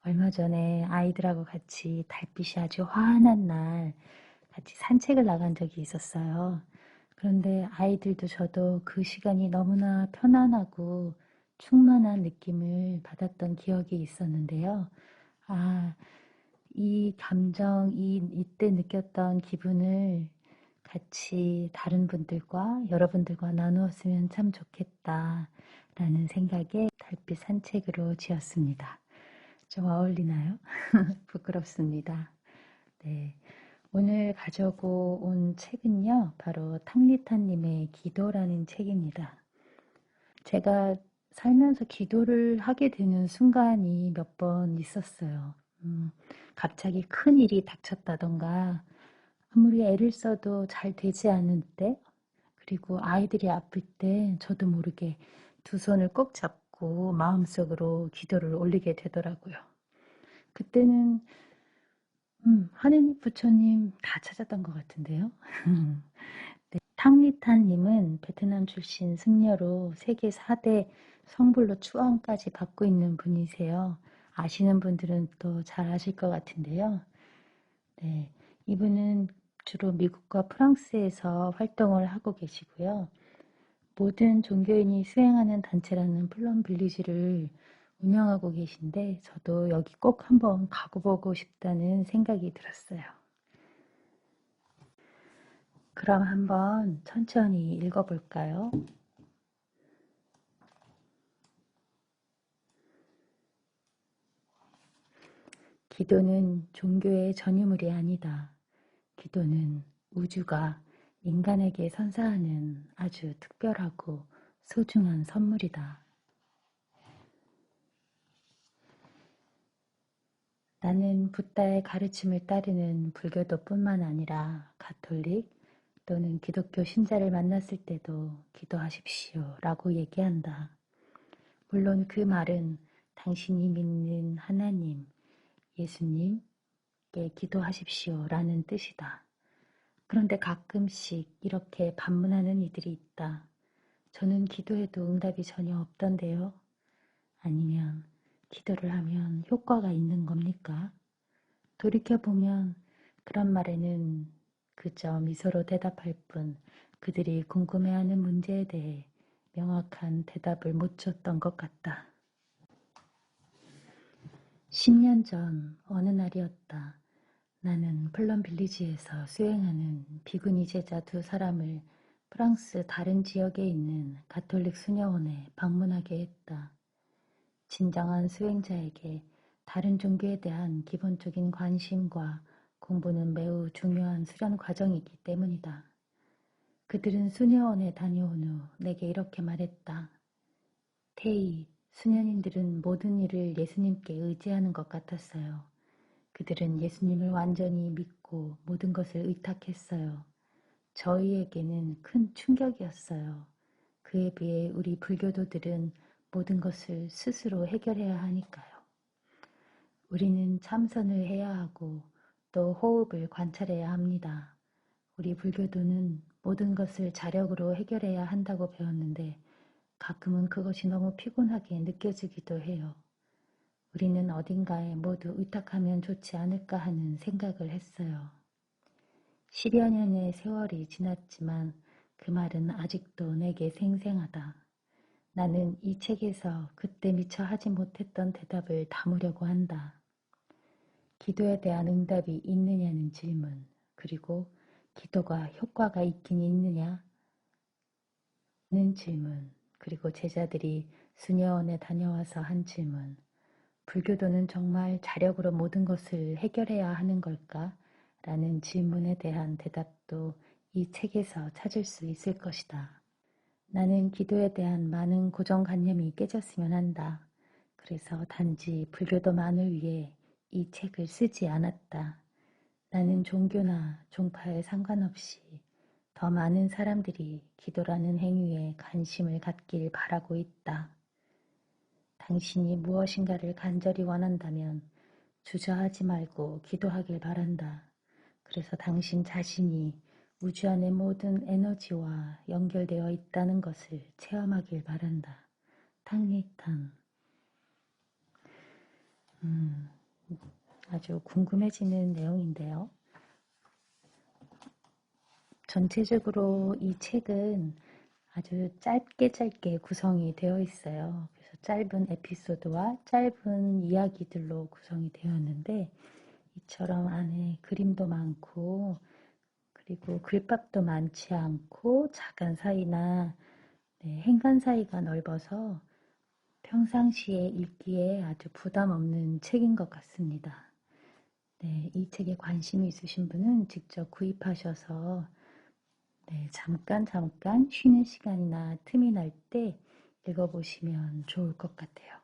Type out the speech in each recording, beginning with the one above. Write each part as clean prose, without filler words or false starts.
얼마 전에 아이들하고 같이 달빛이 아주 환한 날 같이 산책을 나간 적이 있었어요. 그런데 아이들도 저도 그 시간이 너무나 편안하고 충만한 느낌을 받았던 기억이 있었는데요. 아, 이 감정, 이때 느꼈던 기분을 같이 다른 분들과 여러분들과 나누었으면 참 좋겠다라는 생각에 달빛 산책으로 지었습니다. 좀 어울리나요? 부끄럽습니다. 네. 오늘 가져고 온 책은요, 바로 탕리타님의 기도라는 책입니다. 제가 살면서 기도를 하게 되는 순간이 몇 번 있었어요. 갑자기 큰 일이 닥쳤다던가, 아무리 애를 써도 잘 되지 않을 때, 그리고 아이들이 아플 때 저도 모르게 두 손을 꼭 잡고 마음속으로 기도를 올리게 되더라고요. 그때는 하느님, 부처님 다 찾았던 것 같은데요. 네, 탕리타님은 베트남 출신 승려로 세계 4대 성불로 추앙까지 받고 있는 분이세요. 아시는 분들은 또 잘 아실 것 같은데요. 네, 이분은 주로 미국과 프랑스에서 활동을 하고 계시고요. 모든 종교인이 수행하는 단체라는 플럼 빌리지를 운영하고 계신데 저도 여기 꼭 한번 가보고 싶다는 생각이 들었어요. 그럼 한번 천천히 읽어볼까요? 기도는 종교의 전유물이 아니다. 기도는 우주가 인간에게 선사하는 아주 특별하고 소중한 선물이다. 나는 붓다의 가르침을 따르는 불교도뿐만 아니라 가톨릭 또는 기독교 신자를 만났을 때도 기도하십시오 라고 얘기한다. 물론 그 말은 당신이 믿는 하나님, 예수님께 기도하십시오 라는 뜻이다. 그런데 가끔씩 이렇게 반문하는 이들이 있다. 저는 기도해도 응답이 전혀 없던데요. 아니면 기도를 하면 효과가 있는 겁니까? 돌이켜보면 그런 말에는 그저 미소로 대답할 뿐 그들이 궁금해하는 문제에 대해 명확한 대답을 못 줬던 것 같다. 10년 전 어느 날이었다. 나는 플럼 빌리지에서 수행하는 비구니 제자 두 사람을 프랑스 다른 지역에 있는 가톨릭 수녀원에 방문하게 했다. 진정한 수행자에게 다른 종교에 대한 기본적인 관심과 공부는 매우 중요한 수련 과정이기 때문이다. 그들은 수녀원에 다녀온 후 내게 이렇게 말했다. 태희, 수녀님들은 모든 일을 예수님께 의지하는 것 같았어요. 그들은 예수님을 완전히 믿고 모든 것을 의탁했어요. 저희에게는 큰 충격이었어요. 그에 비해 우리 불교도들은 모든 것을 스스로 해결해야 하니까요. 우리는 참선을 해야 하고 또 호흡을 관찰해야 합니다. 우리 불교도는 모든 것을 자력으로 해결해야 한다고 배웠는데 가끔은 그것이 너무 피곤하게 느껴지기도 해요. 우리는 어딘가에 모두 의탁하면 좋지 않을까 하는 생각을 했어요. 10여 년의 세월이 지났지만 그 말은 아직도 내게 생생하다. 나는 이 책에서 그때 미처 하지 못했던 대답을 담으려고 한다. 기도에 대한 응답이 있느냐는 질문, 그리고 기도가 효과가 있긴 있느냐는 질문, 그리고 제자들이 수녀원에 다녀와서 한 질문, 불교도는 정말 자력으로 모든 것을 해결해야 하는 걸까? 라는 질문에 대한 대답도 이 책에서 찾을 수 있을 것이다. 나는 기도에 대한 많은 고정관념이 깨졌으면 한다. 그래서 단지 불교도만을 위해 이 책을 쓰지 않았다. 나는 종교나 종파에 상관없이 더 많은 사람들이 기도라는 행위에 관심을 갖길 바라고 있다. 당신이 무엇인가를 간절히 원한다면 주저하지 말고 기도하길 바란다. 그래서 당신 자신이 우주 안의 모든 에너지와 연결되어 있다는 것을 체험하길 바란다. 탕리탕. 아주 궁금해지는 내용인데요. 전체적으로 이 책은 아주 짧게 구성이 되어 있어요. 그래서 짧은 에피소드와 짧은 이야기들로 구성이 되었는데 이처럼 안에 그림도 많고 그리고 글밥도 많지 않고 자간 사이나 행간 사이가 넓어서 평상시에 읽기에 아주 부담 없는 책인 것 같습니다. 네, 이 책에 관심이 있으신 분은 직접 구입하셔서 잠깐 쉬는 시간이나 틈이 날 때 읽어보시면 좋을 것 같아요.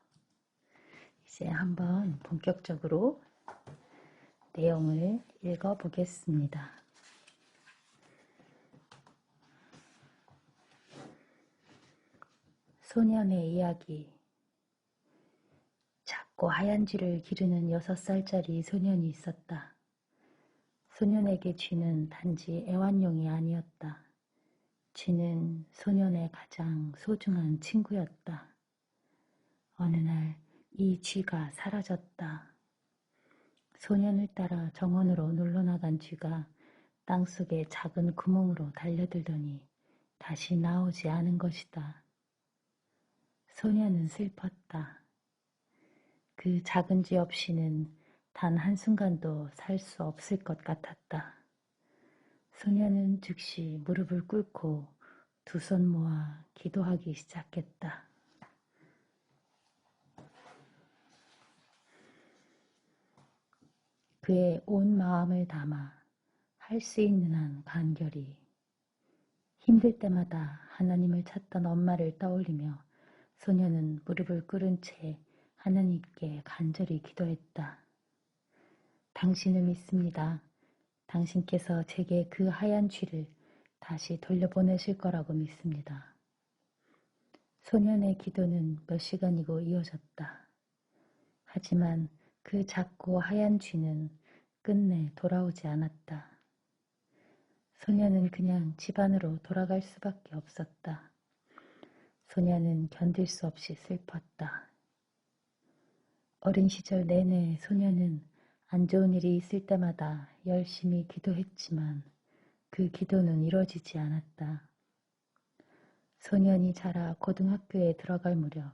이제 한번 본격적으로 내용을 읽어보겠습니다. 소년의 이야기. 작고 하얀 쥐를 기르는 6살짜리 소년이 있었다. 소년에게 쥐는 단지 애완용이 아니었다. 쥐는 소년의 가장 소중한 친구였다. 어느 날 이 쥐가 사라졌다. 소년을 따라 정원으로 놀러나간 쥐가 땅속의 작은 구멍으로 달려들더니 다시 나오지 않은 것이다. 소년은 슬펐다. 그 작은 쥐 없이는 단 한순간도 살 수 없을 것 같았다. 소년은 즉시 무릎을 꿇고 두 손 모아 기도하기 시작했다. 그의 온 마음을 담아 할 수 있는 한 간결히 힘들 때마다 하나님을 찾던 엄마를 떠올리며 소년은 무릎을 꿇은 채 하나님께 간절히 기도했다. 당신을 믿습니다. 당신께서 제게 그 하얀 쥐를 다시 돌려보내실 거라고 믿습니다. 소년의 기도는 몇 시간이고 이어졌다. 하지만 그 작고 하얀 쥐는 끝내 돌아오지 않았다. 소년은 그냥 집 안으로 돌아갈 수밖에 없었다. 소년은 견딜 수 없이 슬펐다. 어린 시절 내내 소년은 안 좋은 일이 있을 때마다 열심히 기도했지만 그 기도는 이루어지지 않았다. 소년이 자라 고등학교에 들어갈 무렵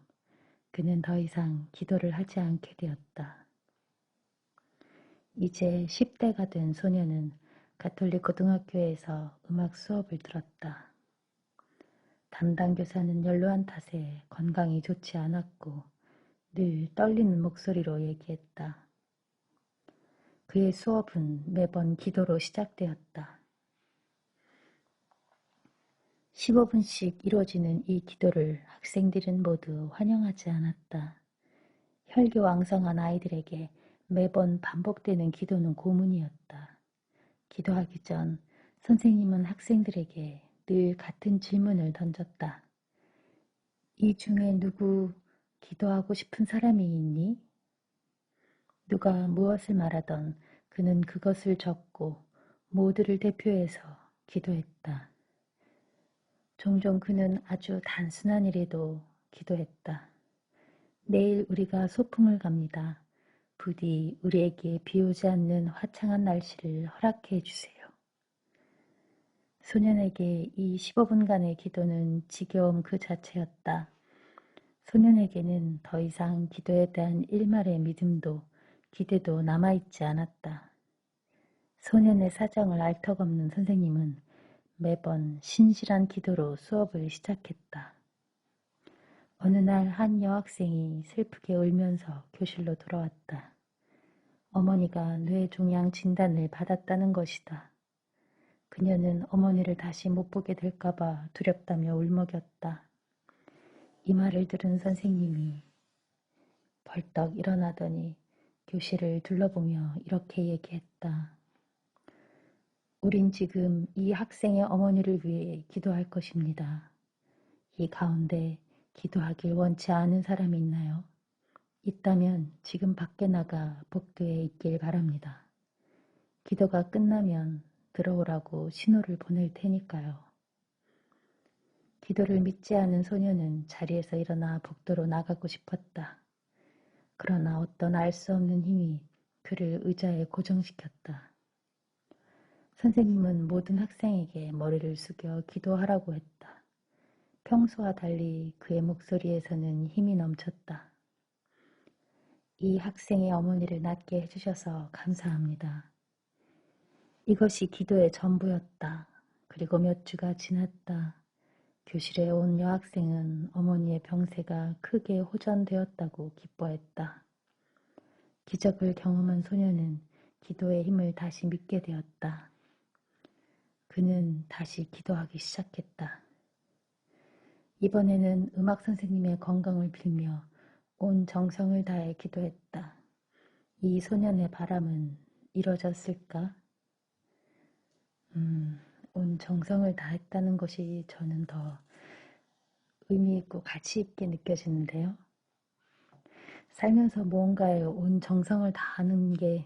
그는 더 이상 기도를 하지 않게 되었다. 이제 10대가 된 소년은 가톨릭 고등학교에서 음악 수업을 들었다. 담당 교사는 연로한 탓에 건강이 좋지 않았고 늘 떨리는 목소리로 얘기했다. 그의 수업은 매번 기도로 시작되었다. 15분씩 이루어지는 이 기도를 학생들은 모두 환영하지 않았다. 혈기왕성한 아이들에게 매번 반복되는 기도는 고문이었다. 기도하기 전 선생님은 학생들에게 늘 같은 질문을 던졌다. 이 중에 누구 기도하고 싶은 사람이 있니? 누가 무엇을 말하던 그는 그것을 적고 모두를 대표해서 기도했다. 종종 그는 아주 단순한 일에도 기도했다. 내일 우리가 소풍을 갑니다. 부디 우리에게 비 오지 않는 화창한 날씨를 허락해 주세요. 소년에게 이 15분간의 기도는 지겨움 그 자체였다. 소년에게는 더 이상 기도에 대한 일말의 믿음도 기대도 남아있지 않았다. 소년의 사정을 알 턱 없는 선생님은 매번 신실한 기도로 수업을 시작했다. 어느 날 한 여학생이 슬프게 울면서 교실로 돌아왔다. 어머니가 뇌종양 진단을 받았다는 것이다. 그녀는 어머니를 다시 못 보게 될까봐 두렵다며 울먹였다. 이 말을 들은 선생님이 벌떡 일어나더니 교실을 둘러보며 이렇게 얘기했다. 우린 지금 이 학생의 어머니를 위해 기도할 것입니다. 이 가운데 기도하길 원치 않은 사람이 있나요? 있다면 지금 밖에 나가 복도에 있길 바랍니다. 기도가 끝나면 들어오라고 신호를 보낼 테니까요. 기도를 믿지 않은 소녀는 자리에서 일어나 복도로 나가고 싶었다. 그러나 어떤 알 수 없는 힘이 그를 의자에 고정시켰다. 선생님은 모든 학생에게 머리를 숙여 기도하라고 했다. 평소와 달리 그의 목소리에서는 힘이 넘쳤다. 이 학생의 어머니를 낫게 해주셔서 감사합니다. 이것이 기도의 전부였다. 그리고 몇 주가 지났다. 교실에 온 여학생은 어머니의 병세가 크게 호전되었다고 기뻐했다. 기적을 경험한 소녀는 기도의 힘을 다시 믿게 되었다. 그는 다시 기도하기 시작했다. 이번에는 음악 선생님의 건강을 빌며 온 정성을 다해 기도했다. 이 소년의 바람은 이뤄졌을까? 온 정성을 다했다는 것이 저는 더 의미 있고 가치 있게 느껴지는데요. 살면서 무언가에 온 정성을 다하는 게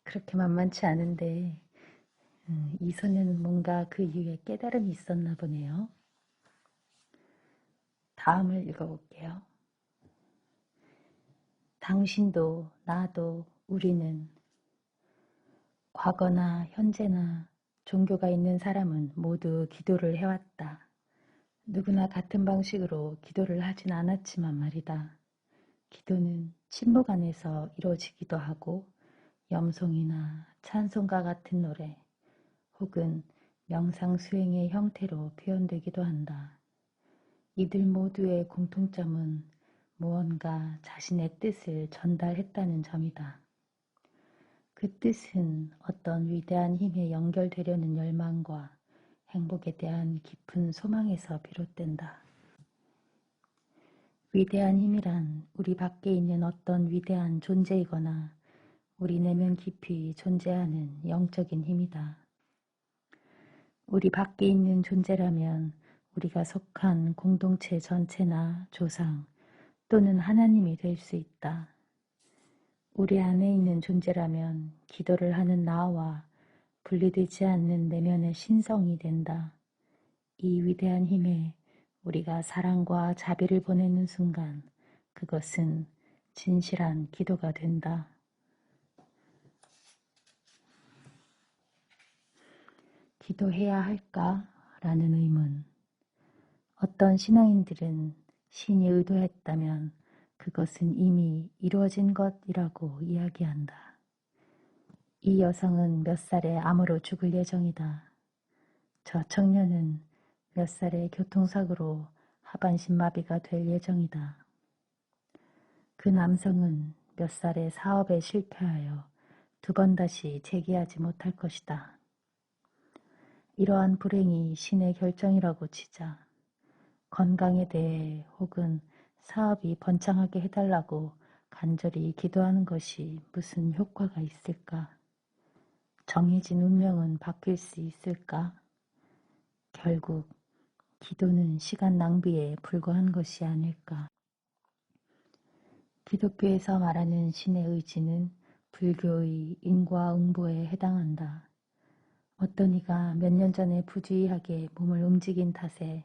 그렇게 만만치 않은데 이 소녀는 뭔가 그 이유에 깨달음이 있었나 보네요. 다음을 읽어볼게요. 당신도 나도 우리는 과거나 현재나 종교가 있는 사람은 모두 기도를 해왔다. 누구나 같은 방식으로 기도를 하진 않았지만 말이다. 기도는 침묵 안에서 이루어지기도 하고 염송이나 찬송가 같은 노래 혹은 명상 수행의 형태로 표현되기도 한다. 이들 모두의 공통점은 무언가 자신의 뜻을 전달했다는 점이다. 그 뜻은 어떤 위대한 힘에 연결되려는 열망과 행복에 대한 깊은 소망에서 비롯된다. 위대한 힘이란 우리 밖에 있는 어떤 위대한 존재이거나 우리 내면 깊이 존재하는 영적인 힘이다. 우리 밖에 있는 존재라면 우리가 속한 공동체 전체나 조상 또는 하나님이 될 수 있다. 우리 안에 있는 존재라면 기도를 하는 나와 분리되지 않는 내면의 신성이 된다. 이 위대한 힘에 우리가 사랑과 자비를 보내는 순간 그것은 진실한 기도가 된다. 기도해야 할까? 라는 의문. 어떤 신앙인들은 신이 의도했다면 그것은 이미 이루어진 것이라고 이야기한다. 이 여성은 몇 살에 암으로 죽을 예정이다. 저 청년은 몇 살에 교통사고로 하반신 마비가 될 예정이다. 그 남성은 몇 살에 사업에 실패하여 두 번 다시 재기하지 못할 것이다. 이러한 불행이 신의 결정이라고 치자 건강에 대해 혹은 사업이 번창하게 해달라고 간절히 기도하는 것이 무슨 효과가 있을까? 정해진 운명은 바뀔 수 있을까? 결국 기도는 시간 낭비에 불과한 것이 아닐까. 기독교에서 말하는 신의 의지는 불교의 인과응보에 해당한다. 어떤 이가 몇 년 전에 부주의하게 몸을 움직인 탓에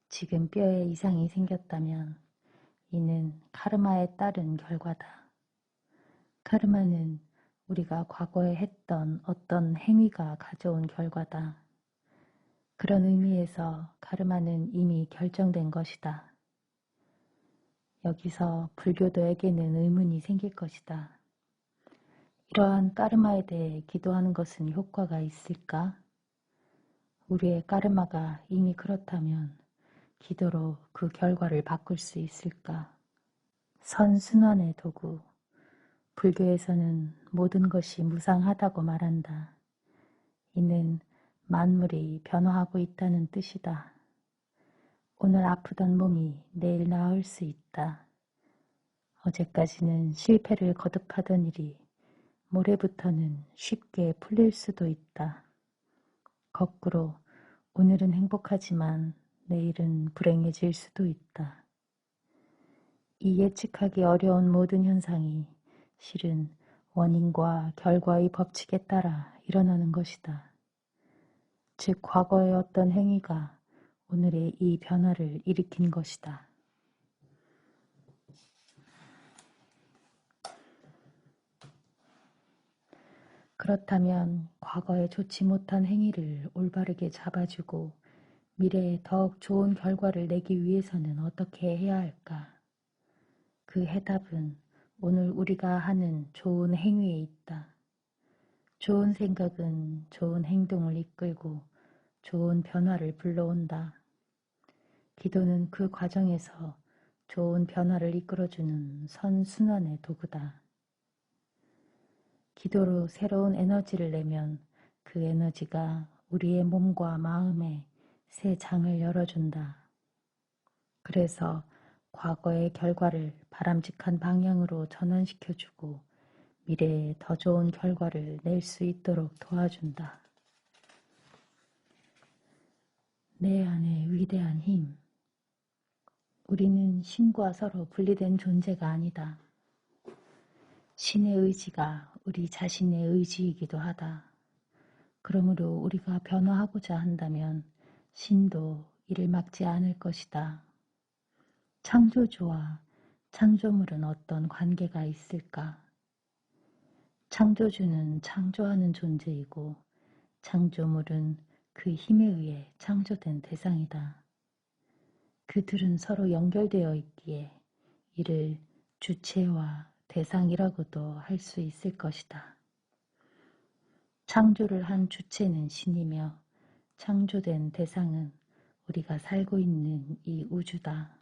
지금 뼈에 이상이 생겼다면 이는 카르마에 따른 결과다. 카르마는 우리가 과거에 했던 어떤 행위가 가져온 결과다. 그런 의미에서 카르마는 이미 결정된 것이다. 여기서 불교도에게는 의문이 생길 것이다. 이러한 까르마에 대해 기도하는 것은 효과가 있을까? 우리의 까르마가 이미 그렇다면 기도로 그 결과를 바꿀 수 있을까? 선순환의 도구. 불교에서는 모든 것이 무상하다고 말한다. 이는 만물이 변화하고 있다는 뜻이다. 오늘 아프던 몸이 내일 나을 수 있다. 어제까지는 실패를 거듭하던 일이 모레부터는 쉽게 풀릴 수도 있다. 거꾸로 오늘은 행복하지만 내일은 불행해질 수도 있다. 이 예측하기 어려운 모든 현상이 실은 원인과 결과의 법칙에 따라 일어나는 것이다. 즉 과거의 어떤 행위가 오늘의 이 변화를 일으킨 것이다. 그렇다면 과거에 좋지 못한 행위를 올바르게 잡아주고 미래에 더욱 좋은 결과를 내기 위해서는 어떻게 해야 할까? 그 해답은 오늘 우리가 하는 좋은 행위에 있다. 좋은 생각은 좋은 행동을 이끌고 좋은 변화를 불러온다. 기도는 그 과정에서 좋은 변화를 이끌어주는 선순환의 도구다. 기도로 새로운 에너지를 내면 그 에너지가 우리의 몸과 마음에 새 장을 열어준다. 그래서 과거의 결과를 바람직한 방향으로 전환시켜주고 미래에 더 좋은 결과를 낼 수 있도록 도와준다. 내 안에 위대한 힘. 우리는 신과 서로 분리된 존재가 아니다. 신의 의지가 우리 자신의 의지이기도 하다. 그러므로 우리가 변화하고자 한다면 신도 이를 막지 않을 것이다. 창조주와 창조물은 어떤 관계가 있을까? 창조주는 창조하는 존재이고 창조물은 그 힘에 의해 창조된 대상이다. 그들은 서로 연결되어 있기에 이를 주체와 대상이라고도 할 수 있을 것이다. 창조를 한 주체는 신이며 창조된 대상은 우리가 살고 있는 이 우주다.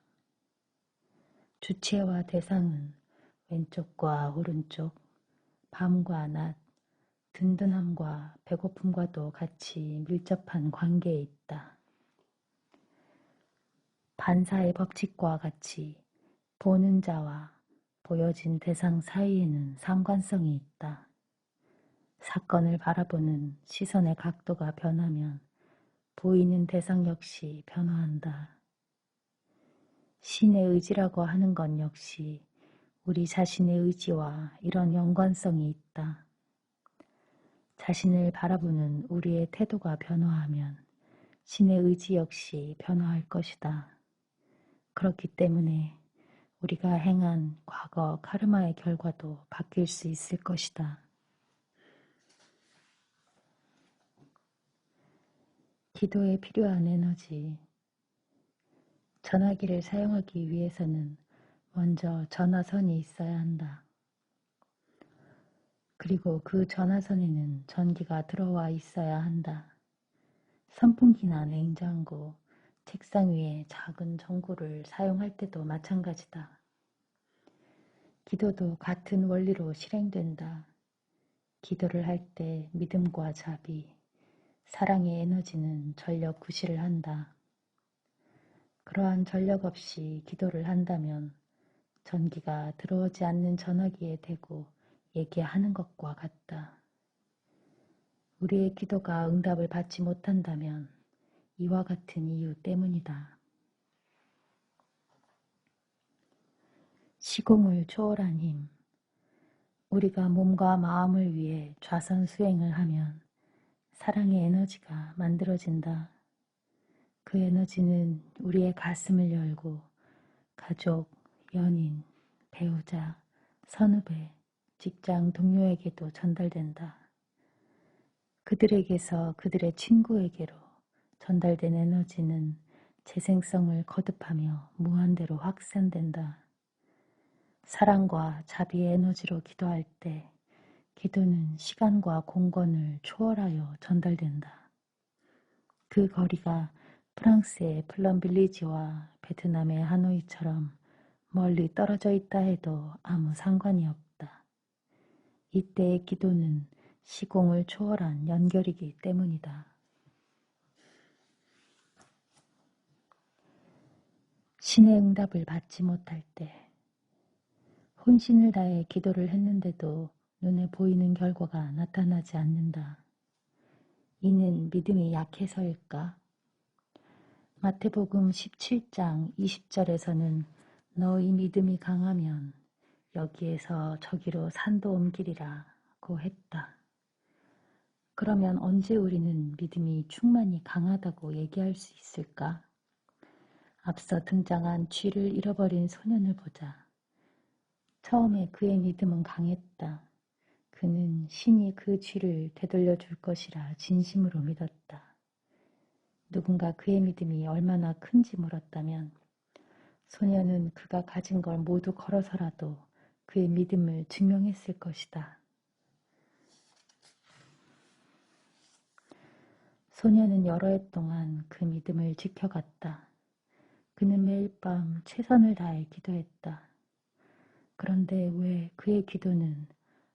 주체와 대상은 왼쪽과 오른쪽, 밤과 낮, 든든함과 배고픔과도 같이 밀접한 관계에 있다. 반사의 법칙과 같이 보는 자와 보여진 대상 사이에는 상관성이 있다. 사건을 바라보는 시선의 각도가 변하면 보이는 대상 역시 변화한다. 신의 의지라고 하는 것 역시 우리 자신의 의지와 이런 연관성이 있다. 자신을 바라보는 우리의 태도가 변화하면 신의 의지 역시 변화할 것이다. 그렇기 때문에 우리가 행한 과거 카르마의 결과도 바뀔 수 있을 것이다. 기도에 필요한 에너지. 전화기를 사용하기 위해서는 먼저 전화선이 있어야 한다. 그리고 그 전화선에는 전기가 들어와 있어야 한다. 선풍기나 냉장고, 책상 위에 작은 전구를 사용할 때도 마찬가지다. 기도도 같은 원리로 실행된다. 기도를 할 때 믿음과 자비, 사랑의 에너지는 전력 구실을 한다. 그러한 전력 없이 기도를 한다면 전기가 들어오지 않는 전화기에 대고 얘기하는 것과 같다. 우리의 기도가 응답을 받지 못한다면 이와 같은 이유 때문이다. 시공을 초월한 힘. 우리가 몸과 마음을 위해 좌선 수행을 하면 사랑의 에너지가 만들어진다. 그 에너지는 우리의 가슴을 열고 가족, 연인, 배우자, 선후배, 직장 동료에게도 전달된다. 그들에게서 그들의 친구에게로 전달된 에너지는 재생성을 거듭하며 무한대로 확산된다. 사랑과 자비의 에너지로 기도할 때 기도는 시간과 공간을 초월하여 전달된다. 그 거리가 프랑스의 플럼 빌리지와 베트남의 하노이처럼 멀리 떨어져 있다 해도 아무 상관이 없다. 이때의 기도는 시공을 초월한 연결이기 때문이다. 신의 응답을 받지 못할 때 혼신을 다해 기도를 했는데도 눈에 보이는 결과가 나타나지 않는다. 이는 믿음이 약해서일까? 마태복음 17장 20절에서는 너희 믿음이 강하면 여기에서 저기로 산도 옮기리라고 했다. 그러면 언제 우리는 믿음이 충만히 강하다고 얘기할 수 있을까? 앞서 등장한 쥐를 잃어버린 소년을 보자. 처음에 그의 믿음은 강했다. 그는 신이 그 쥐를 되돌려 줄 것이라 진심으로 믿었다. 누군가 그의 믿음이 얼마나 큰지 물었다면 소녀는 그가 가진 걸 모두 걸어서라도 그의 믿음을 증명했을 것이다. 소녀는 여러 해 동안 그 믿음을 지켜갔다. 그는 매일 밤 최선을 다해 기도했다. 그런데 왜 그의 기도는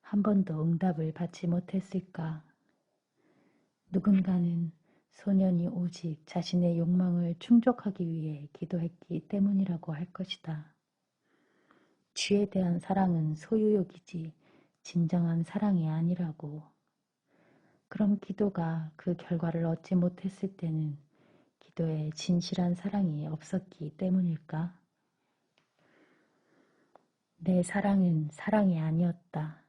한 번도 응답을 받지 못했을까? 누군가는 소년이 오직 자신의 욕망을 충족하기 위해 기도했기 때문이라고 할 것이다. 쥐에 대한 사랑은 소유욕이지 진정한 사랑이 아니라고. 그럼 기도가 그 결과를 얻지 못했을 때는 기도에 진실한 사랑이 없었기 때문일까? 내 사랑은 사랑이 아니었다.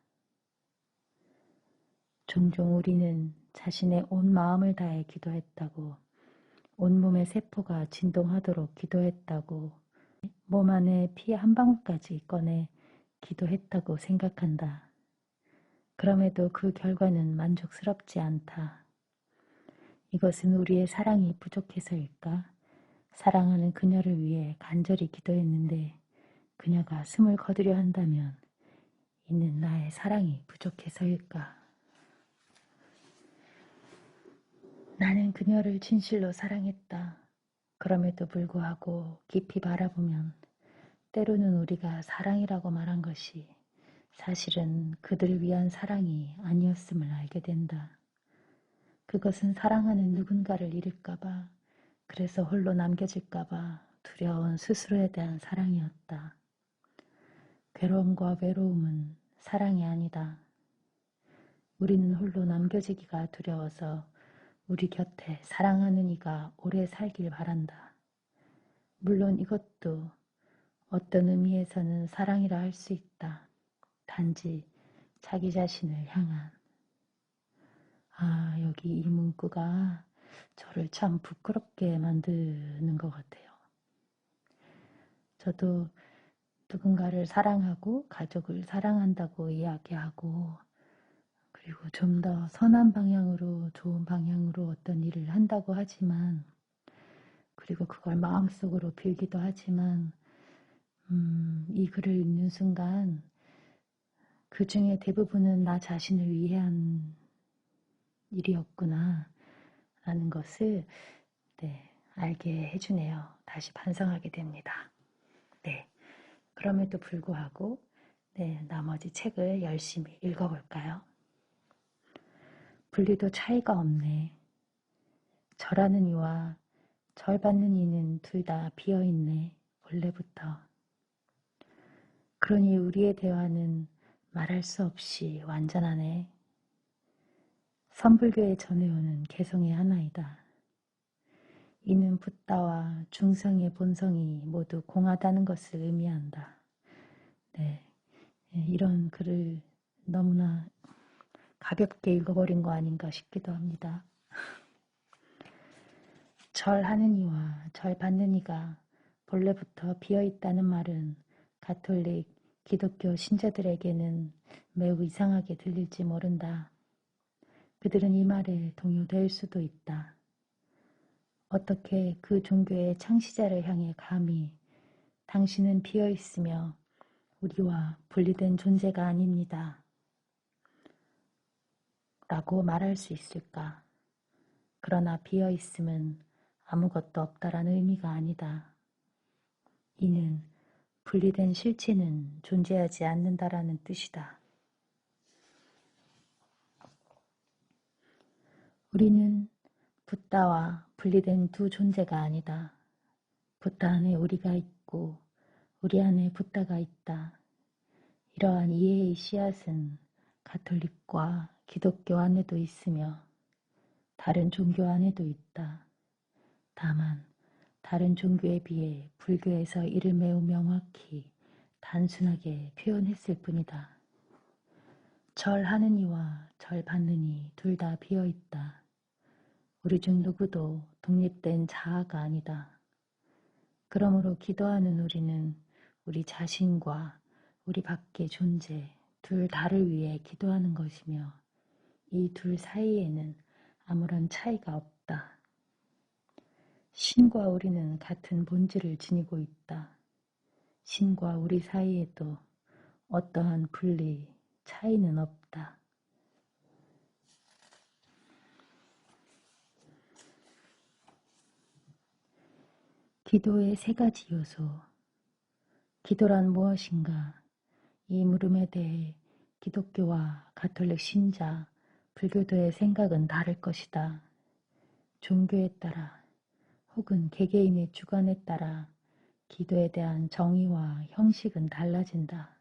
종종 우리는 자신의 온 마음을 다해 기도했다고, 온몸의 세포가 진동하도록 기도했다고, 몸 안에 피 한 방울까지 꺼내 기도했다고 생각한다. 그럼에도 그 결과는 만족스럽지 않다. 이것은 우리의 사랑이 부족해서일까? 사랑하는 그녀를 위해 간절히 기도했는데 그녀가 숨을 거두려 한다면 이는 나의 사랑이 부족해서일까? 나는 그녀를 진실로 사랑했다. 그럼에도 불구하고 깊이 바라보면 때로는 우리가 사랑이라고 말한 것이 사실은 그들을 위한 사랑이 아니었음을 알게 된다. 그것은 사랑하는 누군가를 잃을까봐, 그래서 홀로 남겨질까봐 두려운 스스로에 대한 사랑이었다. 괴로움과 외로움은 사랑이 아니다. 우리는 홀로 남겨지기가 두려워서 우리 곁에 사랑하는 이가 오래 살길 바란다. 물론 이것도 어떤 의미에서는 사랑이라 할 수 있다. 단지 자기 자신을 향한. 여기 이 문구가 저를 참 부끄럽게 만드는 것 같아요. 저도 누군가를 사랑하고 가족을 사랑한다고 이야기하고 그리고 좀 더 선한 방향으로 좋은 방향으로 어떤 일을 한다고 하지만 그리고 그걸 마음속으로 빌기도 하지만 이 글을 읽는 순간 그 중에 대부분은 나 자신을 위한 일이었구나 라는 것을 알게 해주네요. 다시 반성하게 됩니다. 그럼에도 불구하고 나머지 책을 열심히 읽어볼까요? 분리도 차이가 없네. 절하는 이와 절 받는 이는 둘 다 비어있네. 본래부터. 그러니 우리의 대화는 말할 수 없이 완전하네. 선불교에 전해오는 개성의 하나이다. 이는 붓다와 중성의 본성이 모두 공하다는 것을 의미한다. 이런 글을 너무나 가볍게 읽어버린 거 아닌가 싶기도 합니다. 절하는 이와 절 받는 이가 본래부터 비어있다는 말은 가톨릭, 기독교 신자들에게는 매우 이상하게 들릴지 모른다. 그들은 이 말에 동요될 수도 있다. 어떻게 그 종교의 창시자를 향해 감히 당신은 비어있으며 우리와 분리된 존재가 아닙니다. 라고 말할 수 있을까? 그러나 비어있음은 아무것도 없다라는 의미가 아니다. 이는 분리된 실체는 존재하지 않는다라는 뜻이다. 우리는 붓다와 분리된 두 존재가 아니다. 붓다 안에 우리가 있고 우리 안에 붓다가 있다. 이러한 이해의 씨앗은 가톨릭과 기독교 안에도 있으며 다른 종교 안에도 있다. 다만 다른 종교에 비해 불교에서 이를 매우 명확히 단순하게 표현했을 뿐이다. 절하는 이와 절 받는 이 둘 다 비어있다. 우리 중 누구도 독립된 자아가 아니다. 그러므로 기도하는 우리는 우리 자신과 우리 밖의 존재, 둘 다를 위해 기도하는 것이며 이 둘 사이에는 아무런 차이가 없다. 신과 우리는 같은 본질을 지니고 있다. 신과 우리 사이에도 어떠한 분리, 차이는 없다. 기도의 세 가지 요소. 기도란 무엇인가? 이 물음에 대해 기독교와 가톨릭 신자, 불교도의 생각은 다를 것이다. 종교에 따라 혹은 개개인의 주관에 따라 기도에 대한 정의와 형식은 달라진다.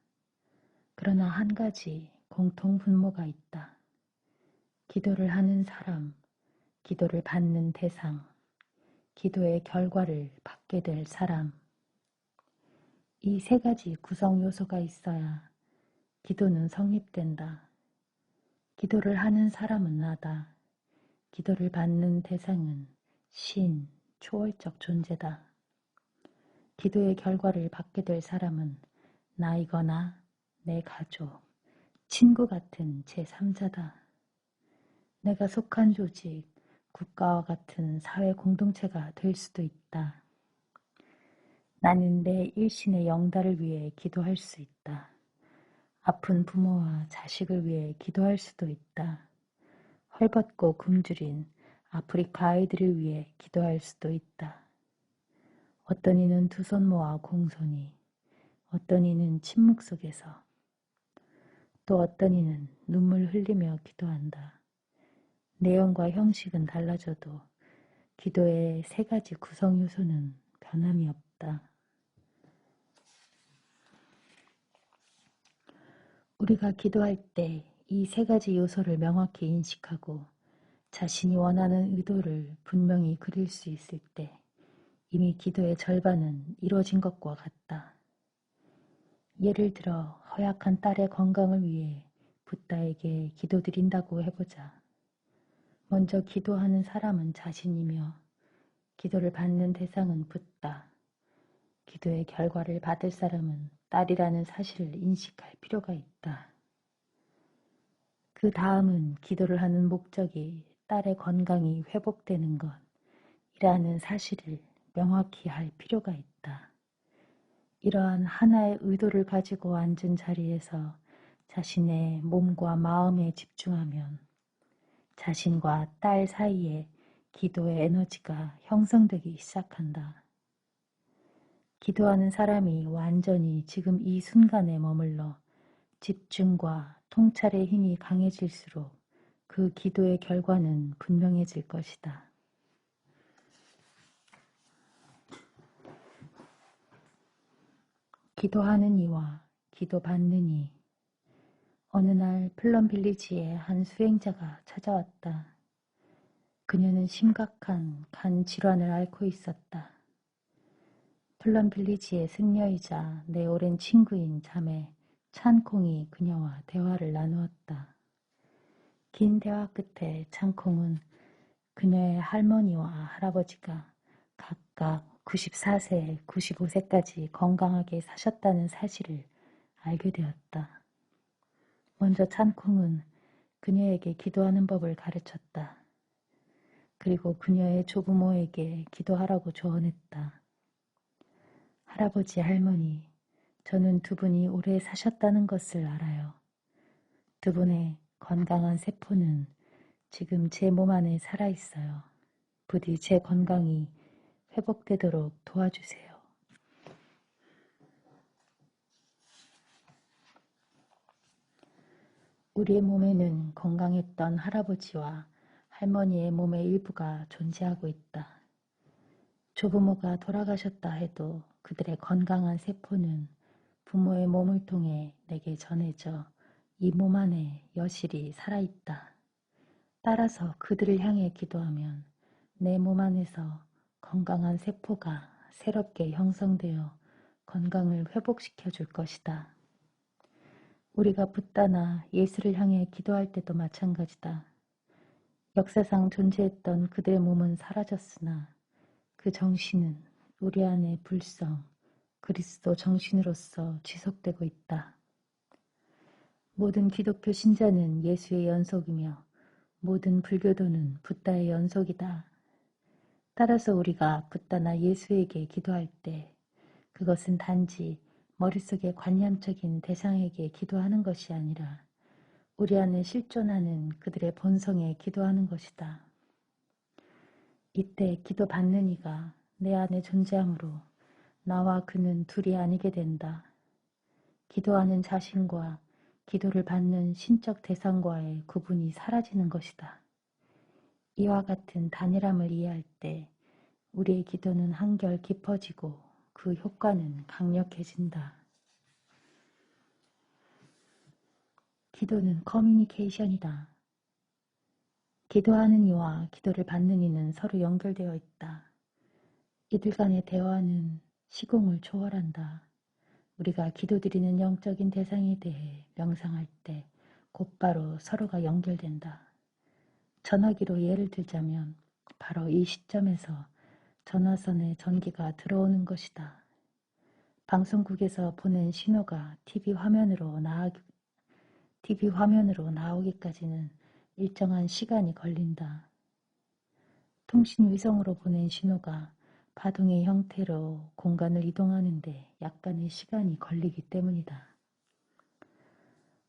그러나 한 가지 공통 분모가 있다. 기도를 하는 사람, 기도를 받는 대상, 기도의 결과를 받게 될 사람. 이 세 가지 구성 요소가 있어야 기도는 성립된다. 기도를 하는 사람은 나다. 기도를 받는 대상은 신, 초월적 존재다. 기도의 결과를 받게 될 사람은 나이거나 내 가족, 친구 같은 제3자다. 내가 속한 조직, 국가와 같은 사회 공동체가 될 수도 있다. 나는 내 일신의 영달을 위해 기도할 수 있다. 아픈 부모와 자식을 위해 기도할 수도 있다. 헐벗고 굶주린 아프리카 아이들을 위해 기도할 수도 있다. 어떤 이는 두 손 모아 공손히, 어떤 이는 침묵 속에서, 또 어떤 이는 눈물 흘리며 기도한다. 내용과 형식은 달라져도 기도의 세 가지 구성 요소는 변함이 없다. 우리가 기도할 때 이 세 가지 요소를 명확히 인식하고 자신이 원하는 의도를 분명히 그릴 수 있을 때 이미 기도의 절반은 이루어진 것과 같다. 예를 들어 허약한 딸의 건강을 위해 붓다에게 기도드린다고 해보자. 먼저 기도하는 사람은 자신이며 기도를 받는 대상은 붓다. 기도의 결과를 받을 사람은 딸이라는 사실을 인식할 필요가 있다. 그 다음은 기도를 하는 목적이 딸의 건강이 회복되는 것이라는 사실을 명확히 할 필요가 있다. 이러한 하나의 의도를 가지고 앉은 자리에서 자신의 몸과 마음에 집중하면 자신과 딸 사이에 기도의 에너지가 형성되기 시작한다. 기도하는 사람이 완전히 지금 이 순간에 머물러 집중과 통찰의 힘이 강해질수록 그 기도의 결과는 분명해질 것이다. 기도하는 이와 기도받는 이. 어느 날 플럼 빌리지에 한 수행자가 찾아왔다. 그녀는 심각한 간 질환을 앓고 있었다. 플럼 빌리지의 승려이자 내 오랜 친구인 자매 찬콩이 그녀와 대화를 나누었다. 긴 대화 끝에 찬콩은 그녀의 할머니와 할아버지가 각각 94세, 95세까지 건강하게 사셨다는 사실을 알게 되었다. 먼저 찬콩은 그녀에게 기도하는 법을 가르쳤다. 그리고 그녀의 조부모에게 기도하라고 조언했다. 할아버지, 할머니, 저는 두 분이 오래 사셨다는 것을 알아요. 두 분의 건강한 세포는 지금 제 몸 안에 살아있어요. 부디 제 건강이 회복되도록 도와주세요. 우리의 몸에는 건강했던 할아버지와 할머니의 몸의 일부가 존재하고 있다. 조부모가 돌아가셨다 해도 그들의 건강한 세포는 부모의 몸을 통해 내게 전해져 이 몸 안에 여실히 살아있다. 따라서 그들을 향해 기도하면 내 몸 안에서 건강한 세포가 새롭게 형성되어 건강을 회복시켜 줄 것이다. 우리가 붓다나 예수를 향해 기도할 때도 마찬가지다. 역사상 존재했던 그들의 몸은 사라졌으나 그 정신은 우리 안의 불성, 그리스도 정신으로서 지속되고 있다. 모든 기독교 신자는 예수의 연속이며 모든 불교도는 붓다의 연속이다. 따라서 우리가 붓다나 예수에게 기도할 때 그것은 단지 머릿속에 관념적인 대상에게 기도하는 것이 아니라 우리 안에 실존하는 그들의 본성에 기도하는 것이다. 이때 기도받는 이가 내 안에 존재하므로 나와 그는 둘이 아니게 된다. 기도하는 자신과 기도를 받는 신적 대상과의 구분이 사라지는 것이다. 이와 같은 단일함을 이해할 때 우리의 기도는 한결 깊어지고 그 효과는 강력해진다. 기도는 커뮤니케이션이다. 기도하는 이와 기도를 받는 이는 서로 연결되어 있다. 이들 간의 대화는 시공을 초월한다. 우리가 기도드리는 영적인 대상에 대해 명상할 때 곧바로 서로가 연결된다. 전화기로 예를 들자면 바로 이 시점에서 전화선에 전기가 들어오는 것이다. 방송국에서 보낸 신호가 TV 화면으로 나오기까지는 일정한 시간이 걸린다. 통신위성으로 보낸 신호가 파동의 형태로 공간을 이동하는데 약간의 시간이 걸리기 때문이다.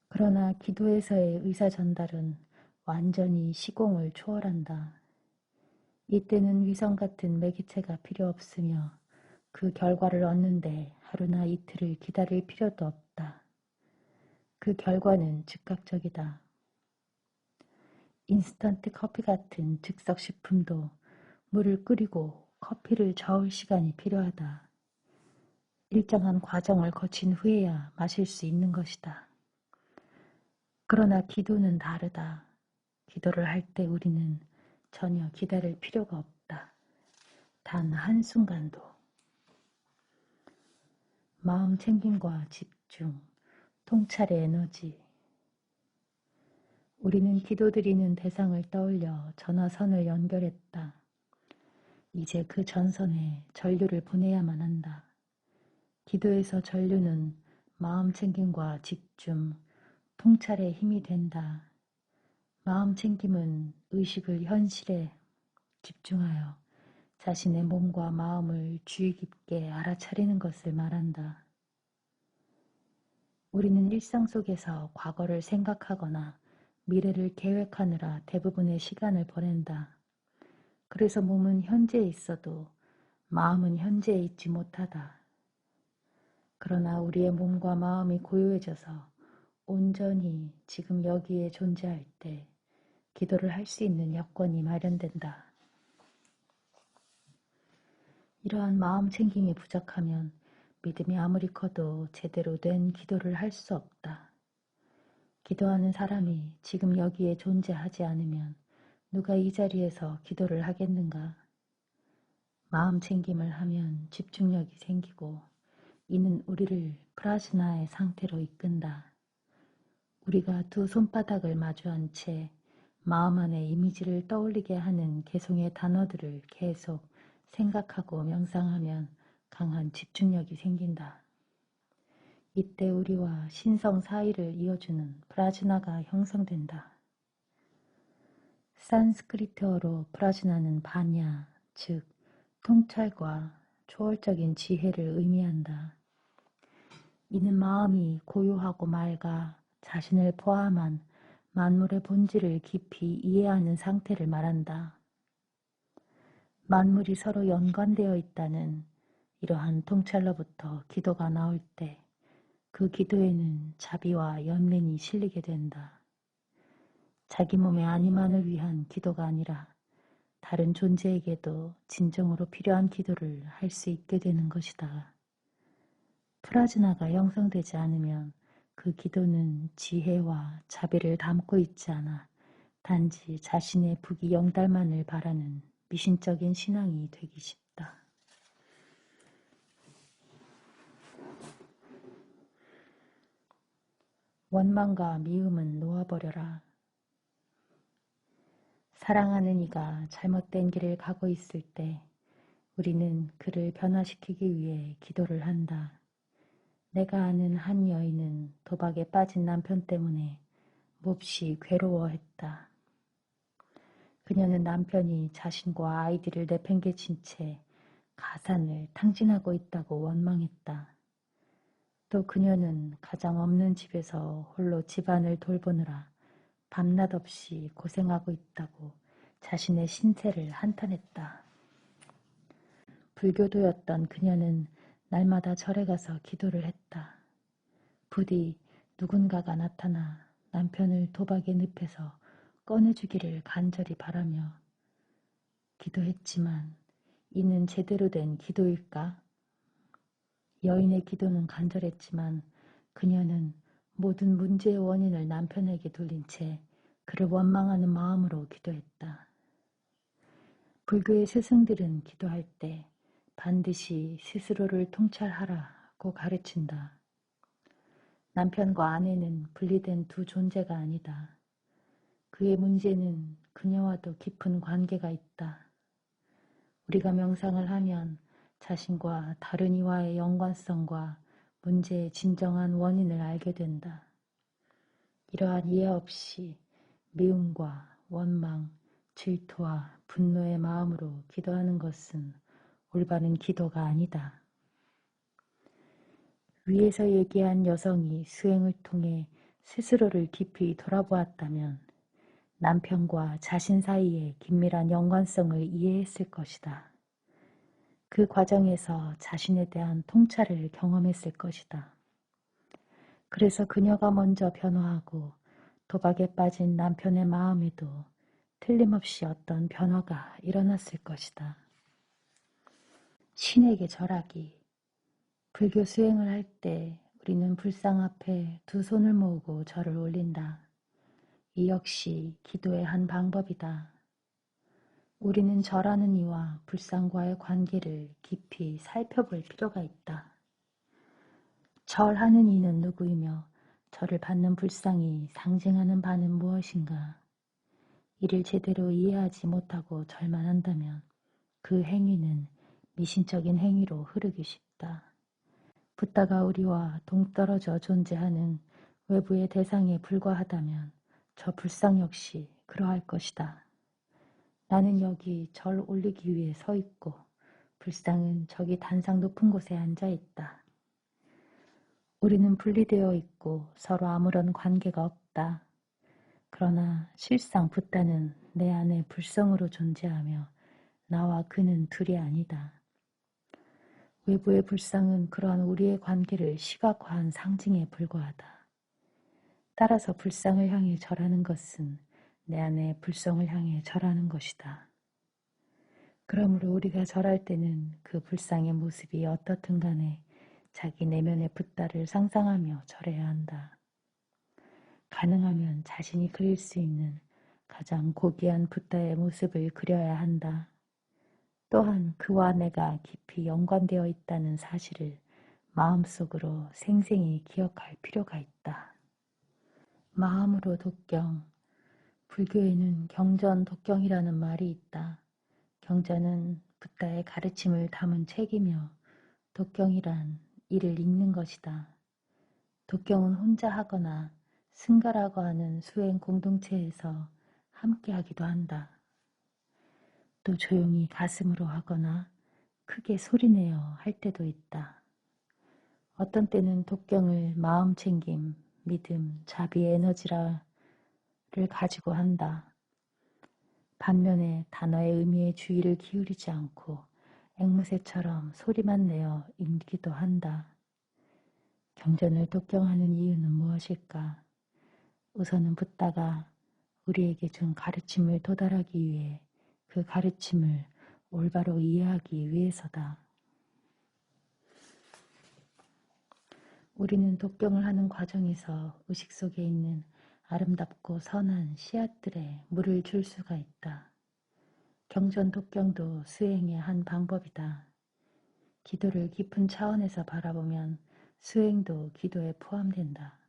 그러나 기도에서의 의사 전달은 완전히 시공을 초월한다. 이때는 위성 같은 매개체가 필요 없으며 그 결과를 얻는데 하루나 이틀을 기다릴 필요도 없다. 그 결과는 즉각적이다. 인스턴트 커피 같은 즉석 식품도 물을 끓이고 커피를 저을 시간이 필요하다. 일정한 과정을 거친 후에야 마실 수 있는 것이다. 그러나 기도는 다르다. 기도를 할 때 우리는 전혀 기다릴 필요가 없다. 단 한순간도. 마음 챙김과 집중, 통찰의 에너지. 우리는 기도드리는 대상을 떠올려 전화선을 연결했다. 이제 그 전선에 전류를 보내야만 한다. 기도에서 전류는 마음 챙김과 집중, 통찰의 힘이 된다. 마음 챙김은 의식을 현실에 집중하여 자신의 몸과 마음을 주의 깊게 알아차리는 것을 말한다. 우리는 일상 속에서 과거를 생각하거나 미래를 계획하느라 대부분의 시간을 보낸다. 그래서 몸은 현재에 있어도 마음은 현재에 있지 못하다. 그러나 우리의 몸과 마음이 고요해져서 온전히 지금 여기에 존재할 때 기도를 할 수 있는 여건이 마련된다. 이러한 마음 챙김이 부족하면 믿음이 아무리 커도 제대로 된 기도를 할 수 없다. 기도하는 사람이 지금 여기에 존재하지 않으면 누가 이 자리에서 기도를 하겠는가? 마음 챙김을 하면 집중력이 생기고 이는 우리를 프라즈나의 상태로 이끈다. 우리가 두 손바닥을 마주한 채 마음 안에 이미지를 떠올리게 하는 개성의 단어들을 계속 생각하고 명상하면 강한 집중력이 생긴다. 이때 우리와 신성 사이를 이어주는 프라즈나가 형성된다. 산스크리트어로 프라즈나는 바냐, 즉 통찰과 초월적인 지혜를 의미한다. 이는 마음이 고요하고 맑아 자신을 포함한 만물의 본질을 깊이 이해하는 상태를 말한다. 만물이 서로 연관되어 있다는 이러한 통찰로부터 기도가 나올 때 그 기도에는 자비와 연민이 실리게 된다. 자기 몸의 안위만을 위한 기도가 아니라 다른 존재에게도 진정으로 필요한 기도를 할 수 있게 되는 것이다. 프라즈나가 형성되지 않으면 그 기도는 지혜와 자비를 담고 있지 않아 단지 자신의 부귀 영달만을 바라는 미신적인 신앙이 되기 쉽다. 원망과 미움은 놓아버려라. 사랑하는 이가 잘못된 길을 가고 있을 때 우리는 그를 변화시키기 위해 기도를 한다. 내가 아는 한 여인은 도박에 빠진 남편 때문에 몹시 괴로워했다. 그녀는 남편이 자신과 아이들을 내팽개친 채 가산을 탕진하고 있다고 원망했다. 또 그녀는 가장 없는 집에서 홀로 집안을 돌보느라 밤낮 없이 고생하고 있다고 자신의 신세를 한탄했다. 불교도였던 그녀는 날마다 절에 가서 기도를 했다. 부디 누군가가 나타나 남편을 도박의 늪에서 꺼내주기를 간절히 바라며 기도했지만 이는 제대로 된 기도일까? 여인의 기도는 간절했지만 그녀는 모든 문제의 원인을 남편에게 돌린 채 그를 원망하는 마음으로 기도했다. 불교의 스승들은 기도할 때 반드시 스스로를 통찰하라고 가르친다. 남편과 아내는 분리된 두 존재가 아니다. 그의 문제는 그녀와도 깊은 관계가 있다. 우리가 명상을 하면 자신과 다른 이와의 연관성과 문제의 진정한 원인을 알게 된다. 이러한 이해 없이 미움과 원망, 질투와 분노의 마음으로 기도하는 것은 올바른 기도가 아니다. 위에서 얘기한 여성이 수행을 통해 스스로를 깊이 돌아보았다면 남편과 자신 사이의 긴밀한 연관성을 이해했을 것이다. 그 과정에서 자신에 대한 통찰을 경험했을 것이다. 그래서 그녀가 먼저 변화하고 도박에 빠진 남편의 마음에도 틀림없이 어떤 변화가 일어났을 것이다. 신에게 절하기. 불교 수행을 할 때 우리는 불상 앞에 두 손을 모으고 절을 올린다. 이 역시 기도의 한 방법이다. 우리는 절하는 이와 불상과의 관계를 깊이 살펴볼 필요가 있다. 절하는 이는 누구이며 절을 받는 불상이 상징하는 바는 무엇인가? 이를 제대로 이해하지 못하고 절만 한다면 그 행위는 미신적인 행위로 흐르기 쉽다. 붓다가 우리와 동떨어져 존재하는 외부의 대상에 불과하다면 저 불상 역시 그러할 것이다. 나는 여기 절 올리기 위해 서 있고 불상은 저기 단상 높은 곳에 앉아 있다. 우리는 분리되어 있고 서로 아무런 관계가 없다. 그러나 실상 붓다는 내 안에 불성으로 존재하며 나와 그는 둘이 아니다. 외부의 불상은 그러한 우리의 관계를 시각화한 상징에 불과하다. 따라서 불상을 향해 절하는 것은 내 안에 불성을 향해 절하는 것이다. 그러므로 우리가 절할 때는 그 불상의 모습이 어떻든 간에 자기 내면의 붓다를 상상하며 절해야 한다. 가능하면 자신이 그릴 수 있는 가장 고귀한 붓다의 모습을 그려야 한다. 또한 그와 내가 깊이 연관되어 있다는 사실을 마음속으로 생생히 기억할 필요가 있다. 마음으로 독경. 불교에는 경전독경이라는 말이 있다. 경전은 붓다의 가르침을 담은 책이며 독경이란 이를 읽는 것이다. 독경은 혼자 하거나 승가라고 하는 수행 공동체에서 함께 하기도 한다. 또 조용히 가슴으로 하거나 크게 소리내어 할 때도 있다. 어떤 때는 독경을 마음챙김, 믿음, 자비의 에너지를 가지고 한다. 반면에 단어의 의미에 주의를 기울이지 않고 앵무새처럼 소리만 내어 읽기도 한다. 경전을 독경하는 이유는 무엇일까? 우선은 붓다가 우리에게 준 가르침을 도달하기 위해 그 가르침을 올바로 이해하기 위해서다. 우리는 독경을 하는 과정에서 의식 속에 있는 아름답고 선한 씨앗들에 물을 줄 수가 있다. 경전 독경도 수행의 한 방법이다. 기도를 깊은 차원에서 바라보면 수행도 기도에 포함된다.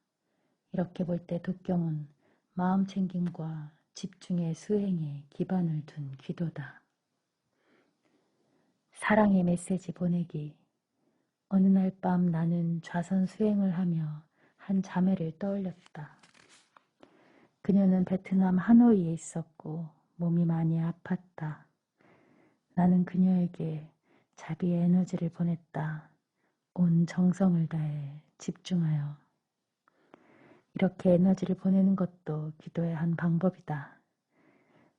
이렇게 볼 때 독경은 마음챙김과 집중의 수행에 기반을 둔 기도다. 사랑의 메시지 보내기. 어느 날 밤 나는 좌선 수행을 하며 한 자매를 떠올렸다. 그녀는 베트남 하노이에 있었고 몸이 많이 아팠다. 나는 그녀에게 자비의 에너지를 보냈다. 온 정성을 다해 집중하여. 이렇게 에너지를 보내는 것도 기도의 한 방법이다.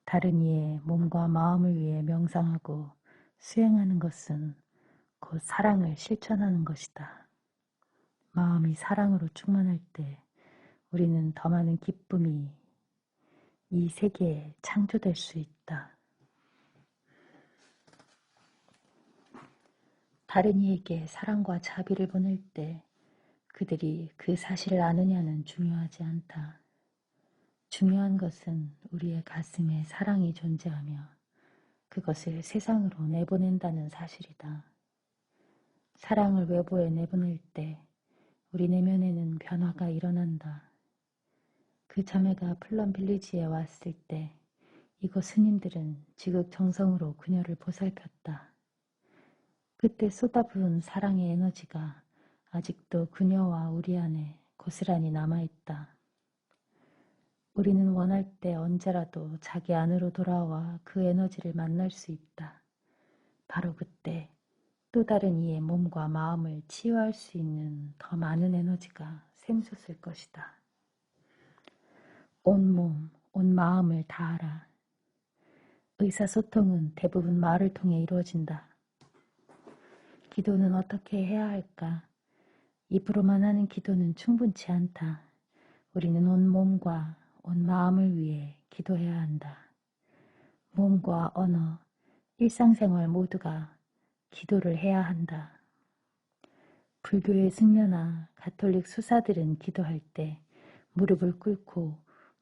다른 이의 몸과 마음을 위해 명상하고 수행하는 것은 곧 사랑을 실천하는 것이다. 마음이 사랑으로 충만할 때 우리는 더 많은 기쁨이 이 세계에 창조될 수 있다. 다른 이에게 사랑과 자비를 보낼 때 그들이 그 사실을 아느냐는 중요하지 않다. 중요한 것은 우리의 가슴에 사랑이 존재하며 그것을 세상으로 내보낸다는 사실이다. 사랑을 외부에 내보낼 때 우리 내면에는 변화가 일어난다. 그 자매가 플럼 빌리지에 왔을 때 이곳 스님들은 지극정성으로 그녀를 보살폈다. 그때 쏟아부은 사랑의 에너지가 아직도 그녀와 우리 안에 고스란히 남아있다. 우리는 원할 때 언제라도 자기 안으로 돌아와 그 에너지를 만날 수 있다. 바로 그때 또 다른 이의 몸과 마음을 치유할 수 있는 더 많은 에너지가 샘솟을 것이다. 온 몸, 온 마음을 다하라. 의사소통은 대부분 말을 통해 이루어진다. 기도는 어떻게 해야 할까? 입으로만 하는 기도는 충분치 않다. 우리는 온 몸과 온 마음을 위해 기도해야 한다. 몸과 언어, 일상생활 모두가 기도를 해야 한다. 불교의 승려나 가톨릭 수사들은 기도할 때 무릎을 꿇고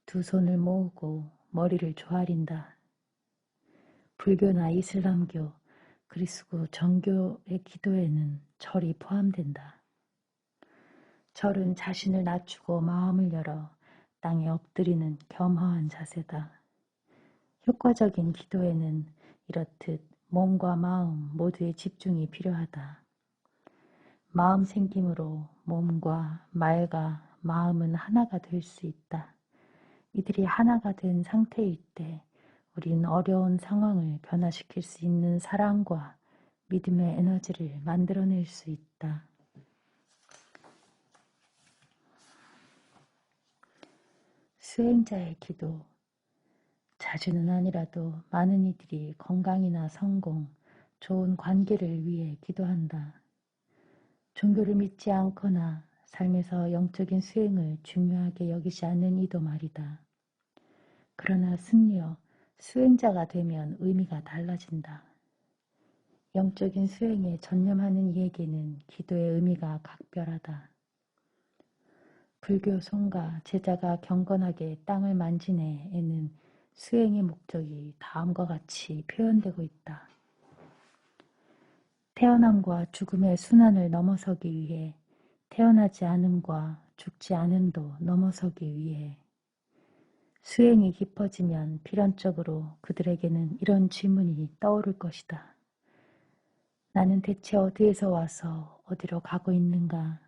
두 손을 모으고 머리를 조아린다. 불교나 이슬람교, 그리스도 정교의 기도에는 절이 포함된다. 절은 자신을 낮추고 마음을 열어 땅에 엎드리는 겸허한 자세다. 효과적인 기도에는 이렇듯 몸과 마음 모두의 집중이 필요하다. 마음 생김으로 몸과 말과 마음은 하나가 될 수 있다. 이들이 하나가 된 상태일 때 우리는 어려운 상황을 변화시킬 수 있는 사랑과 믿음의 에너지를 만들어낼 수 있다. 수행자의 기도. 자주는 아니라도 많은 이들이 건강이나 성공, 좋은 관계를 위해 기도한다. 종교를 믿지 않거나 삶에서 영적인 수행을 중요하게 여기지 않는 이도 말이다. 그러나 승려, 수행자가 되면 의미가 달라진다. 영적인 수행에 전념하는 이에게는 기도의 의미가 각별하다. 불교 송가 제자가 경건하게 땅을 만지네에는 수행의 목적이 다음과 같이 표현되고 있다. 태어남과 죽음의 순환을 넘어서기 위해, 태어나지 않음과 죽지 않음도 넘어서기 위해. 수행이 깊어지면 필연적으로 그들에게는 이런 질문이 떠오를 것이다. 나는 대체 어디에서 와서 어디로 가고 있는가?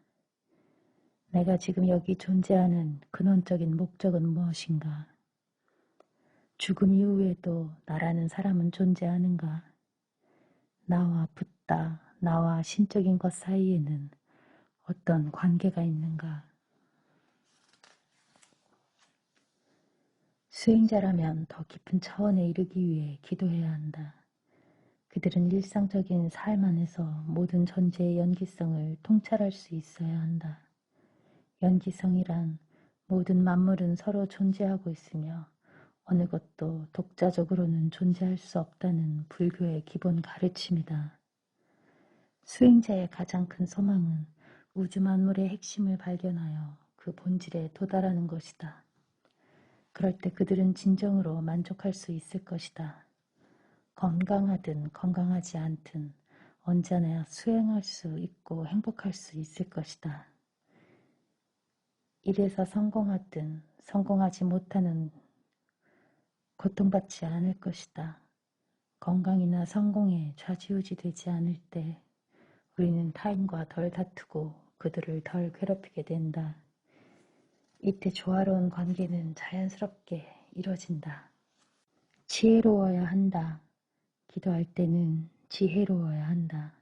내가 지금 여기 존재하는 근원적인 목적은 무엇인가? 죽음 이후에도 나라는 사람은 존재하는가? 나와 붓다, 나와 신적인 것 사이에는 어떤 관계가 있는가? 수행자라면 더 깊은 차원에 이르기 위해 기도해야 한다. 그들은 일상적인 삶 안에서 모든 존재의 연기성을 통찰할 수 있어야 한다. 연기성이란 모든 만물은 서로 존재하고 있으며 어느 것도 독자적으로는 존재할 수 없다는 불교의 기본 가르침이다. 수행자의 가장 큰 소망은 우주 만물의 핵심을 발견하여 그 본질에 도달하는 것이다. 그럴 때 그들은 진정으로 만족할 수 있을 것이다. 건강하든 건강하지 않든 언제나 수행할 수 있고 행복할 수 있을 것이다. 일에서 성공하든 성공하지 못하는 고통받지 않을 것이다. 건강이나 성공에 좌지우지 되지 않을 때 우리는 타인과 덜 다투고 그들을 덜 괴롭히게 된다. 이때 조화로운 관계는 자연스럽게 이뤄진다. 지혜로워야 한다. 기도할 때는 지혜로워야 한다.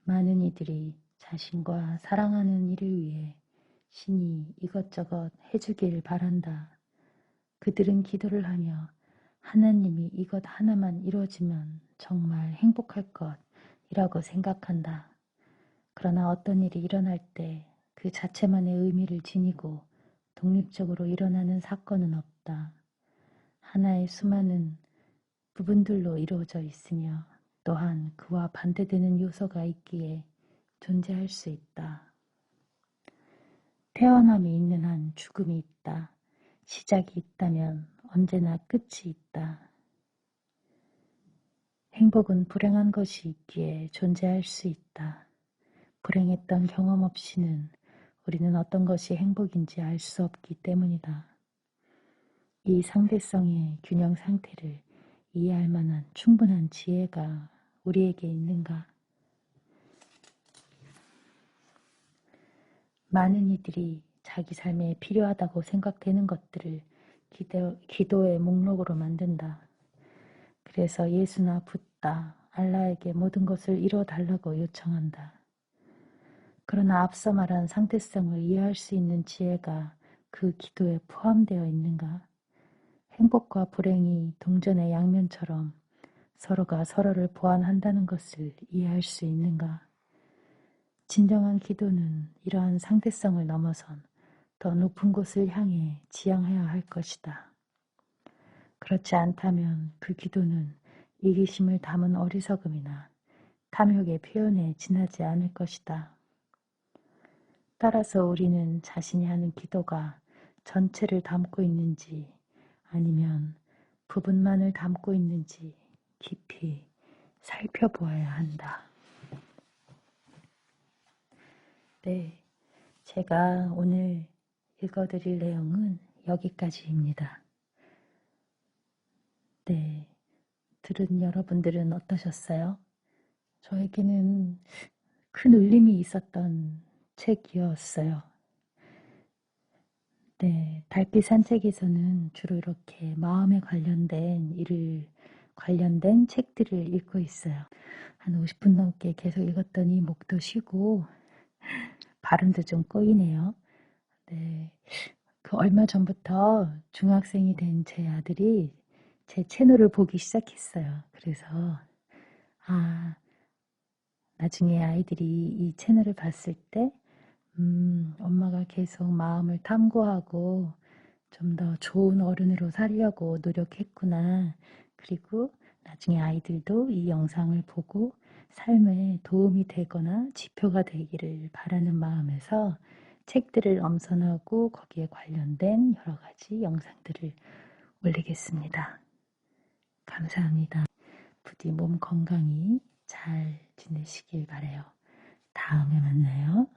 많은 이들이 자신과 사랑하는 이를 위해 신이 이것저것 해주길 바란다. 그들은 기도를 하며 하나님이 이것 하나만 이루어지면 정말 행복할 것이라고 생각한다. 그러나 어떤 일이 일어날 때 그 자체만의 의미를 지니고 독립적으로 일어나는 사건은 없다. 하나의 수많은 부분들로 이루어져 있으며 또한 그와 반대되는 요소가 있기에 존재할 수 있다. 태어남이 있는 한 죽음이 있다. 시작이 있다면 언제나 끝이 있다. 행복은 불행한 것이 있기에 존재할 수 있다. 불행했던 경험 없이는 우리는 어떤 것이 행복인지 알 수 없기 때문이다. 이 상대성의 균형 상태를 이해할 만한 충분한 지혜가 우리에게 있는가? 많은 이들이 자기 삶에 필요하다고 생각되는 것들을 기도의 목록으로 만든다. 그래서 예수나 붓다, 알라에게 모든 것을 이뤄달라고 요청한다. 그러나 앞서 말한 상대성을 이해할 수 있는 지혜가 그 기도에 포함되어 있는가? 행복과 불행이 동전의 양면처럼 서로가 서로를 보완한다는 것을 이해할 수 있는가? 진정한 기도는 이러한 상대성을 넘어선 더 높은 곳을 향해 지향해야 할 것이다. 그렇지 않다면 그 기도는 이기심을 담은 어리석음이나 탐욕의 표현에 지나지 않을 것이다. 따라서 우리는 자신이 하는 기도가 전체를 담고 있는지 아니면 부분만을 담고 있는지 깊이 살펴보아야 한다. 네, 제가 오늘 읽어드릴 내용은 여기까지입니다. 네, 들은 여러분들은 어떠셨어요? 저에게는 큰 울림이 있었던 책이었어요. 네, 달빛 산책에서는 주로 이렇게 마음에 관련된 책들을 읽고 있어요. 한 50분 넘게 계속 읽었더니 목도 쉬고 발음도 좀 꼬이네요. 네, 그 얼마 전부터 중학생이 된 제 아들이 제 채널을 보기 시작했어요. 그래서 나중에 아이들이 이 채널을 봤을 때 엄마가 계속 마음을 탐구하고 좀 더 좋은 어른으로 살려고 노력했구나. 그리고 나중에 아이들도 이 영상을 보고 삶에 도움이 되거나 지표가 되기를 바라는 마음에서 책들을 엄선하고 거기에 관련된 여러 가지 영상들을 올리겠습니다. 감사합니다. 부디 몸 건강히 잘 지내시길 바라요. 다음에 만나요.